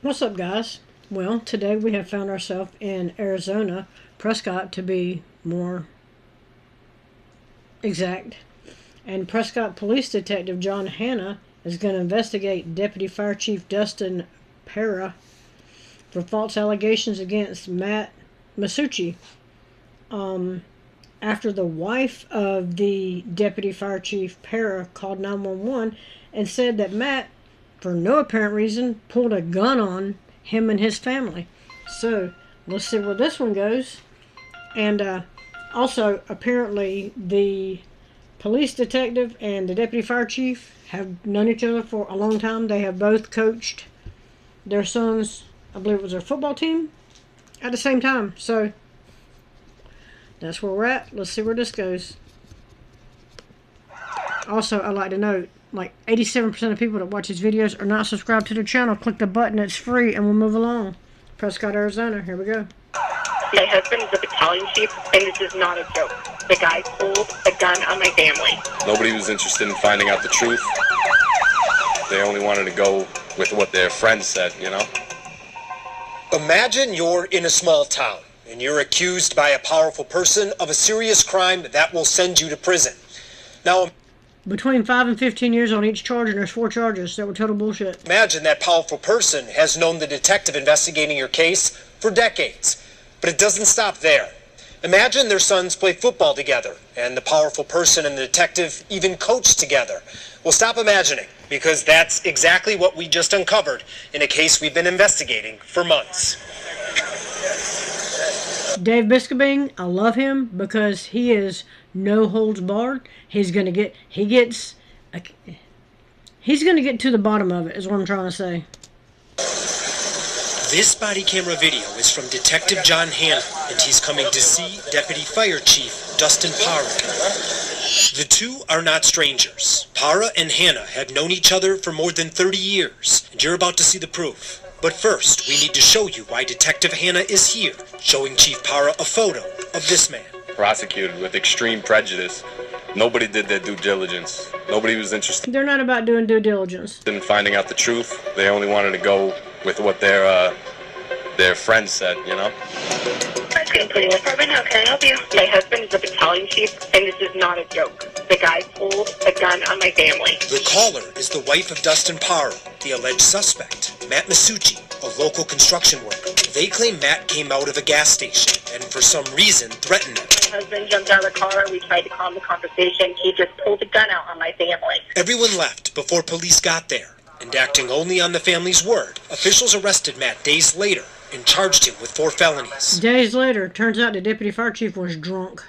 What's up, guys? Well, today we have found ourselves in Arizona, Prescott to be more exact. And Prescott Police Detective John Hanna is going to investigate Deputy Fire Chief Dustin Para for false allegations against Matt Masucci. After the wife of the Deputy Fire Chief Para called 911 and said that Matt, for no apparent reason, pulled a gun on him and his family. So, let's see where this one goes. And also, apparently, the police detective and the deputy fire chief have known each other for a long time. They have both coached their sons, I believe it was their football team, at the same time. So, that's where we're at. Let's see where this goes. Also, I'd like to note, like 87% of people that watch these videos are not subscribed to the channel. Click the button, it's free, and we'll move along. Prescott, Arizona, here we go. My husband is a battalion chief, and this is not a joke. The guy pulled a gun on my family. Nobody was interested in finding out the truth. They only wanted to go with what their friends said, you know? Imagine you're in a small town, and you're accused by a powerful person of a serious crime that will send you to prison. Now, between 5 and 15 years on each charge, and there's 4 charges that were total bullshit. Imagine that powerful person has known the detective investigating your case for decades. But it doesn't stop there. Imagine their sons play football together, and the powerful person and the detective even coach together. Well, stop imagining, because that's exactly what we just uncovered in a case we've been investigating for months. Dave Biscobing, I love him because he is no holds barred. He's gonna get to the bottom of it, is what I'm trying to say. This body camera video is from Detective John Hanna, and he's coming to see Deputy Fire Chief Dustin Para. The two are not strangers. Para and Hanna have known each other for more than 30 years, and you're about to see the proof. But first, we need to show you why Detective Hanna is here, showing Chief Para a photo of this man. Prosecuted with extreme prejudice. Nobody did their due diligence. Nobody was interested They're not about doing due diligence. in finding out the truth. They only wanted to go with what their friends said, you know? Police department, how can I help you? My husband is a battalion chief, and this is not a joke. The guy pulled a gun on my family. The caller is the wife of Dustin Para, the alleged suspect, Matt Masucci, a local construction worker. They claim Matt came out of a gas station and for some reason threatened them. My husband jumped out of the car. We tried to calm the conversation. He just pulled a gun out on my family. Everyone left before police got there, and acting only on the family's word, officials arrested Matt days later and charged him with 4 felonies. Days later, turns out the deputy fire chief was drunk.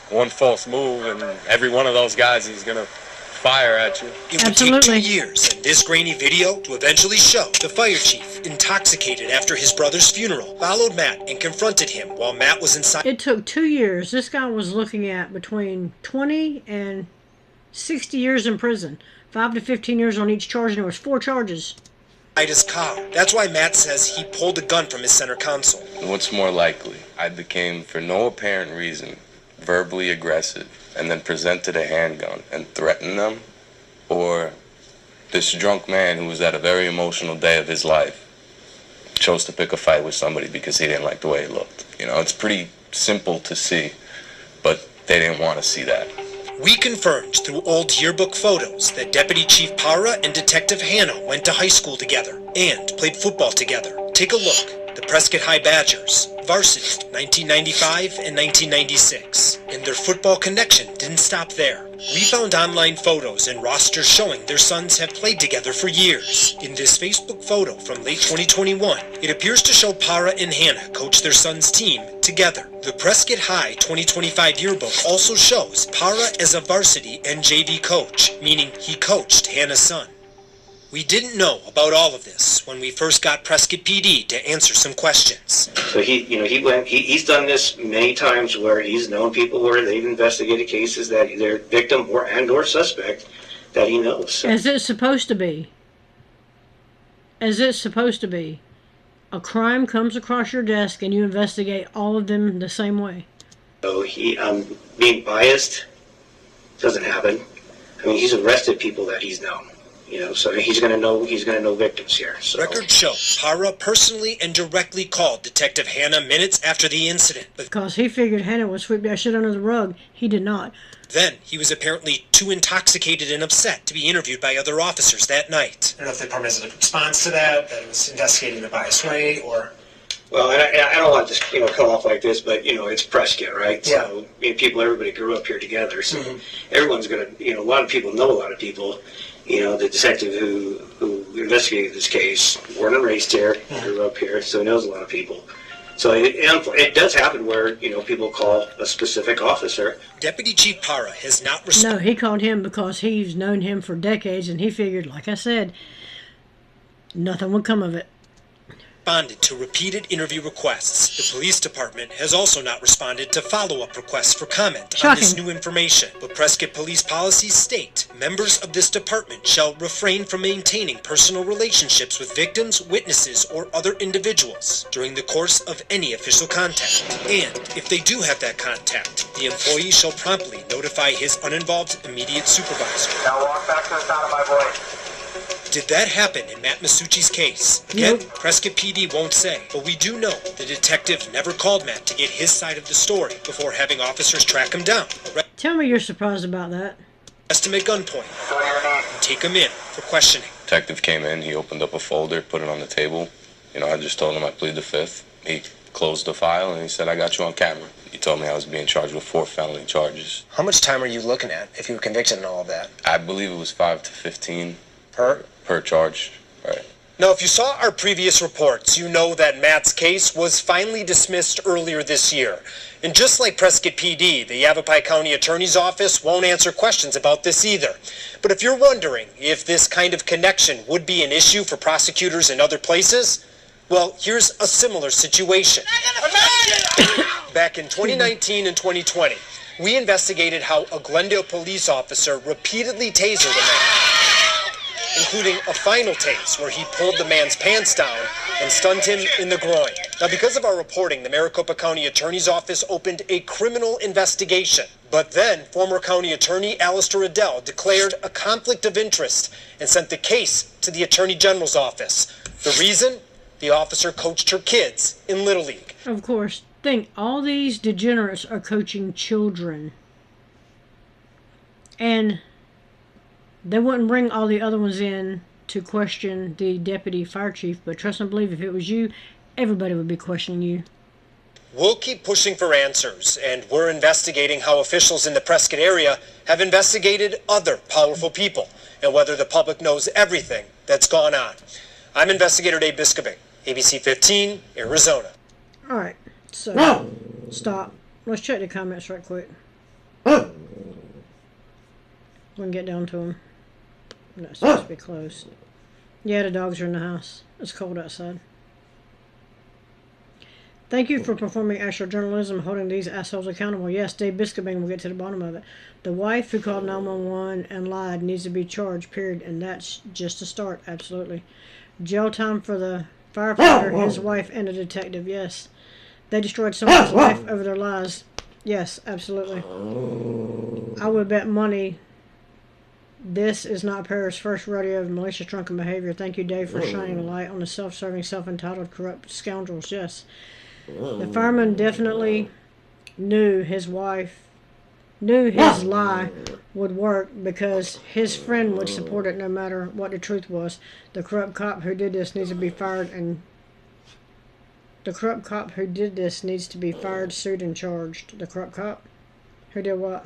One false move, and every one of those guys is gonna fire at you. It would take 2 years and this grainy video to eventually show the fire chief, intoxicated after his brother's funeral, followed Matt and confronted him while Matt was inside. It took 2 years. This guy was looking at between 20 and 60 years in prison. 5 to 15 years on each charge, and there was 4 charges. His car. That's why Matt says he pulled a gun from his center console. What's more likely? I became, for no apparent reason, verbally aggressive and then presented a handgun and threatened them, or this drunk man who was at a very emotional day of his life chose to pick a fight with somebody because he didn't like the way he looked. You know, it's pretty simple to see, but they didn't want to see that. We confirmed through old yearbook photos that Deputy Chief Para and Detective Hanna went to high school together and played football together. Take a look. The Prescott High Badgers, varsity, 1995 and 1996. And their football connection didn't stop there. We found online photos and rosters showing their sons have played together for years. In this Facebook photo from late 2021, it appears to show Para and Hanna coach their son's team together. The Prescott High 2025 yearbook also shows Para as a varsity and JV coach, meaning he coached Hanna's son. We didn't know about all of this when we first got Prescott PD to answer some questions. So he's done this many times where he's known people where they've investigated cases that they're victim or suspect that he knows. As it's supposed to be. As it's supposed to be. A crime comes across your desk and you investigate all of them the same way. So being biased doesn't happen. I mean, he's arrested people that he's known. So he's going to know victims here. So. Records show Para personally and directly called Detective Hannah minutes after the incident. Because he figured Hannah would sweep that shit under the rug. He did not. Then he was apparently too intoxicated and upset to be interviewed by other officers that night. I don't know if the department has a response to that it was investigating in a biased way, or... Well, and I don't want to just, come off like this, but, it's Prescott, right? Yeah. So, everybody grew up here together, so everyone's going to, a lot of people know a lot of people. The detective who investigated this case, born and raised here, grew up here, so he knows a lot of people. So it does happen where, people call a specific officer. Deputy Chief Para has not No, he called him because he's known him for decades, and he figured, like I said, nothing would come of it. Responded to repeated interview requests. The police department has also not responded to follow-up requests for comment on this new information. But Prescott police policies state members of this department shall refrain from maintaining personal relationships with victims, witnesses, or other individuals during the course of any official contact. And if they do have that contact, the employee shall promptly notify his uninvolved immediate supervisor. Now walk back to the sound of my voice. Did that happen in Matt Masucci's case? Again, Prescott PD won't say, but we do know the detective never called Matt to get his side of the story before having officers track him down, Tell me you're surprised about that. arrest him at gunpoint, and take him in for questioning. Detective came in, he opened up a folder, put it on the table. I just told him I plead the fifth. He closed the file and he said, I got you on camera. He told me I was being charged with 4 felony charges. How much time are you looking at if you were convicted and all of that? I believe it was 5 to 15 Per charge, right? Now, if you saw our previous reports, you know that Matt's case was finally dismissed earlier this year. And just like Prescott PD, the Yavapai County Attorney's Office won't answer questions about this either. But if you're wondering if this kind of connection would be an issue for prosecutors in other places, well, here's a similar situation. Back in 2019 and 2020, we investigated how a Glendale police officer repeatedly tasered a man, including a final tase where he pulled the man's pants down and stunned him in the groin. Now, because of our reporting, the Maricopa County Attorney's Office opened a criminal investigation. But then, former County Attorney Alistair Adele declared a conflict of interest and sent the case to the Attorney General's office. The reason? The officer coached her kids in Little League. Of course, think all these degenerates are coaching children. And they wouldn't bring all the other ones in to question the deputy fire chief, but trust and believe if it was you, everybody would be questioning you. We'll keep pushing for answers, and we're investigating how officials in the Prescott area have investigated other powerful people, and whether the public knows everything that's gone on. I'm Investigator Dave Biscobing, ABC 15, Arizona. Alright, so, stop. Let's check the comments right quick. We can get down to them. No, it's supposed to be closed. Yeah, the dogs are in the house. It's cold outside. Thank you for performing actual journalism, holding these assholes accountable. Yes, Dave Biscobing will get to the bottom of it. The wife who called 911 and lied needs to be charged, period. And that's just a start, absolutely. Jail time for the firefighter, his wife, and the detective, yes. They destroyed someone's life over their lies. Yes, absolutely. I would bet money this is not Paris' first rodeo of malicious drunken behavior. Thank you, Dave, for shining a light on the self-serving, self-entitled, corrupt scoundrels. Yes. The fireman definitely knew his lie would work because his friend would support it no matter what the truth was. The corrupt cop who did this needs to be fired sued, and charged. The corrupt cop who did what?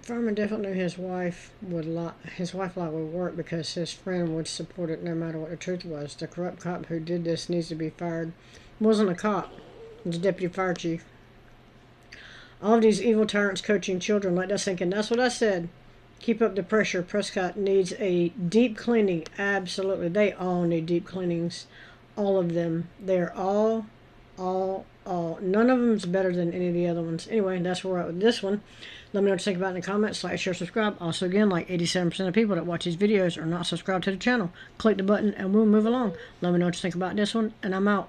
Fireman definitely knew his wife lie would work because his friend would support it no matter what the truth was. The corrupt cop who did this needs to be fired. Wasn't a cop. It was a deputy fire chief. All of these evil tyrants coaching children, let that sink in. That's what I said. Keep up the pressure. Prescott needs a deep cleaning. Absolutely. They all need deep cleanings. All of them. They're all. None of them is better than any of the other ones. Anyway, that's where we're at with this one. Let me know what you think about it in the comments. Like, share, subscribe. Also, again, like 87% of people that watch these videos are not subscribed to the channel. Click the button and we'll move along. Let me know what you think about this one, and I'm out.